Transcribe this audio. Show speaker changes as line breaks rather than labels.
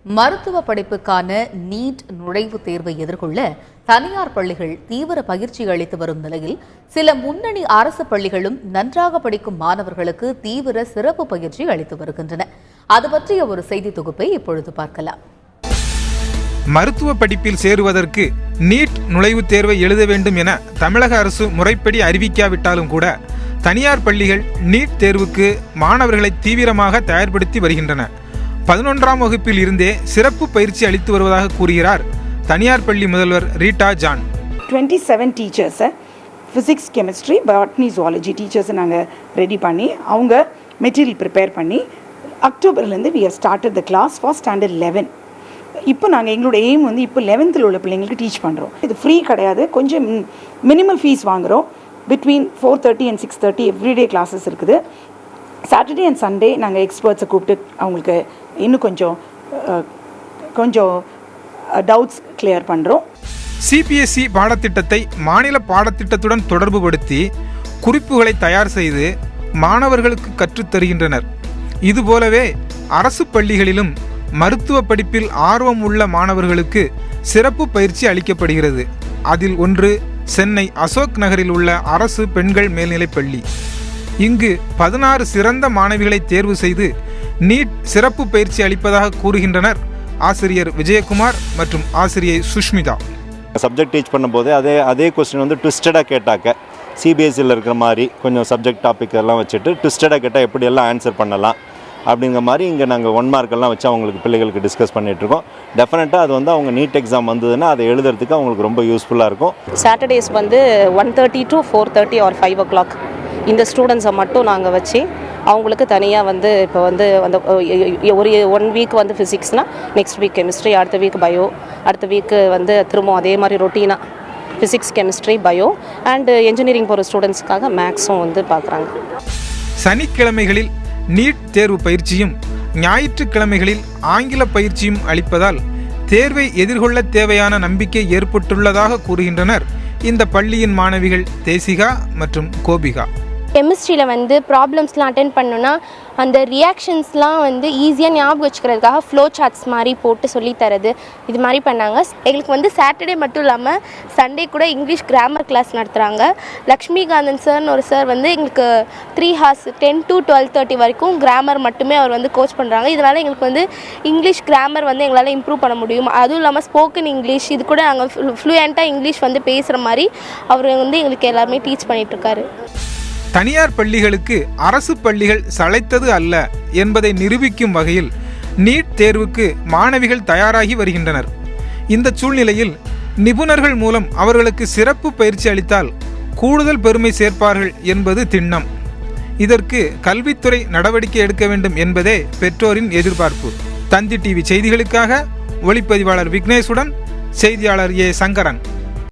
மருத்துவ படிப்புக்கான நீட் நுழைவுத் தேர்வை எதிர்கொள்ள தனியார் பள்ளிகள் தீவிர பயிற்சி அளித்து வரும் நிலையில் சில முன்னணி அரசு பள்ளிகளும் நன்றாக படிக்கும் மாணவர்களுக்கு தீவிர சிறப்பு பயிற்சி அளித்து வருகின்றன. அது பற்றிய ஒரு செய்தி தொகுப்பை இப்பொழுது பார்க்கலாம்.
மருத்துவ படிப்பில் சேருவதற்கு நீட் நுழைவுத் தேர்வை எழுத வேண்டும் என தமிழக அரசு முறைப்படி அறிவிக்காவிட்டாலும் கூட தனியார் பள்ளிகள் நீட் தேர்வுக்கு மாணவர்களை தீவிரமாக தயார்படுத்தி வருகின்றன. 11ஆம் வகுப்பில் இருந்தே சிறப்பு பயிற்சி அளித்து வருவதாக கூறுகிறார் தனியார் பள்ளி முதல்வர் ரீட்டா ஜான்.
27 டீச்சர்ஸை ஃபிசிக்ஸ், கெமிஸ்ட்ரி, பாட்னி, ஜுவாலஜி டீச்சர்ஸை நாங்கள் ரெடி பண்ணி அவங்க மெட்டீரியல் ப்ரிப்பேர் பண்ணி அக்டோபர்லேருந்து we have started the class for standard 11. இப்போ நாங்கள் எங்களோட எய்ம் வந்து இப்போ 11th உள்ள பிள்ளைங்களுக்கு டீச் பண்ணுறோம். இது ஃப்ரீ கிடையாது, கொஞ்சம் மினிமல் ஃபீஸ் வாங்குகிறோம். பிட்வீன் 4:30 and 6:30 எவ்ரிடே கிளாஸஸ் இருக்குது. சாட்டர்டே அண்ட் சண்டே நாங்கள் எக்ஸ்பர்ட்ஸை கூப்பிட்டு அவங்களுக்கு இன்னும் கொஞ்சம் டவுட்ஸ் கிளியர் பண்ணுறோம்.
சிபிஎஸ்இ பாடத்திட்டத்தை மாநில பாடத்திட்டத்துடன் தொடர்புபடுத்தி குறிப்புகளை தயார் செய்து மாணவர்களுக்கு கற்றுத்தருகின்றனர். இதுபோலவே அரசு பள்ளிகளிலும் மருத்துவ படிப்பில் ஆர்வம் உள்ள மாணவர்களுக்கு சிறப்பு பயிற்சி அளிக்கப்படுகிறது. அதில் ஒன்று சென்னை அசோக் நகரில் உள்ள அரசு பெண்கள் மேல்நிலைப் பள்ளி. இங்கு 16 சிறந்த மாணவிகளை தேர்வு செய்து நீட் சிறப்பு பயிற்சி அளிப்பதாக கூறுகின்றனர் ஆசிரியர் விஜயகுமார் மற்றும் ஆசிரியை சுஷ்மிதா.
சப்ஜெக்ட் டீச் பண்ணும்போது அதே கொஸ்டின் வந்து ட்விஸ்டடாக கேட்டாக்க சிபிஎஸ்சியில் இருக்கிற மாதிரி கொஞ்சம் சப்ஜெக்ட் டாபிக் எல்லாம் வச்சுட்டு ட்விஸ்டடாக கேட்டால் எப்படி எல்லாம் ஆன்சர் பண்ணலாம் அப்படிங்கிற மாதிரி இங்கே நாங்கள் 1 மார்க்கெல்லாம் வச்சு அவங்களுக்கு பிள்ளைகளுக்கு டிஸ்கஸ் பண்ணிகிட்ருக்கோம். டெஃபினட்டாக அது வந்து அவங்க நீட் எக்ஸாம் வந்ததுன்னா அதை எழுதுறதுக்கு அவங்களுக்கு ரொம்ப யூஸ்ஃபுல்லாக இருக்கும்.
சாட்டர்டேஸ் வந்து 1:30 to 4:30 or 5 o'clock இந்த ஸ்டூடெண்ட்ஸை மட்டும் நாங்கள் வச்சு அவங்களுக்கு தனியாக வந்து இப்போ வந்து அந்த ஒரு 1 வீக் வந்து ஃபிசிக்ஸ்னால் நெக்ஸ்ட் வீக் கெமிஸ்ட்ரி, அடுத்த வீக் பயோ, அடுத்த வீக்கு வந்து திரும்ப அதே மாதிரி ரொட்டீனாக physics, chemistry, bio and engineering போகிற ஸ்டூடெண்ட்ஸ்க்காக மேக்ஸும் வந்து பார்க்குறாங்க.
சனிக்கிழமைகளில் நீட் தேர்வு பயிற்சியும் ஞாயிற்றுக்கிழமைகளில் ஆங்கில பயிற்சியும் அளிப்பதால் தேர்வை எதிர்கொள்ள தேவையான நம்பிக்கை ஏற்பட்டுள்ளதாக கூறுகின்றனர் இந்த பள்ளியின் மாணவிகள் தேசிகா மற்றும் கோபிகா.
கெமிஸ்ட்ரியில் வந்து ப்ராப்ளம்ஸ்லாம் அட்டென்ட் பண்ணோன்னா அந்த ரியாக்ஷன்ஸ்லாம் வந்து ஈஸியாக ஞாபகம் வச்சுக்கிறதுக்காக ஃப்ளோ சார்ட்ஸ் மாதிரி போட்டு சொல்லித்தரது இது மாதிரி பண்ணாங்க. எங்களுக்கு வந்து சாட்டர்டே மட்டும் இல்லாமல் சண்டே கூட இங்கிலீஷ் கிராமர் கிளாஸ் நடத்துகிறாங்க. லக்ஷ்மிகாந்தன் சார்னு ஒரு சார் வந்து எங்களுக்கு 3 hours 10 to 12:30 வரைக்கும் கிராமர் மட்டுமே அவர் வந்து கோச் பண்ணுறாங்க. இதனால் எங்களுக்கு வந்து இங்கிலீஷ் கிராமர் வந்து எங்களால் இம்ப்ரூவ் பண்ண முடியும். அதுவும் இல்லாமல் ஸ்போக்கன் இங்கிலீஷ் இது கூட நாங்கள் ஃப்ளூயண்ட்டாக இங்கிலீஷ் வந்து பேசுகிற மாதிரி அவர் வந்து எங்களுக்கு எல்லாருமே டீச் பண்ணிகிட்ருக்காரு.
தனியார் பள்ளிகளுக்கு அரசு பள்ளிகள் சளைத்தது அல்ல என்பதை நிரூபிக்கும் வகையில் நீட் தேர்வுக்கு மாணவிகள் தயாராகி வருகின்றனர். இந்த சூழ்நிலையில் நிபுணர்கள் மூலம் அவர்களுக்கு சிறப்பு பயிற்சி அளித்தால் கூடுதல் பெருமை சேர்ப்பார்கள் என்பது திண்ணம். இதற்கு கல்வித்துறை நடவடிக்கை எடுக்க வேண்டும் என்பதே பெற்றோரின் எதிர்பார்ப்பு. தந்தி டிவி செய்திகளுக்காக ஒளிப்பதிவாளர் விக்னேஷுடன் செய்தியாளர் ஏ சங்கரன்.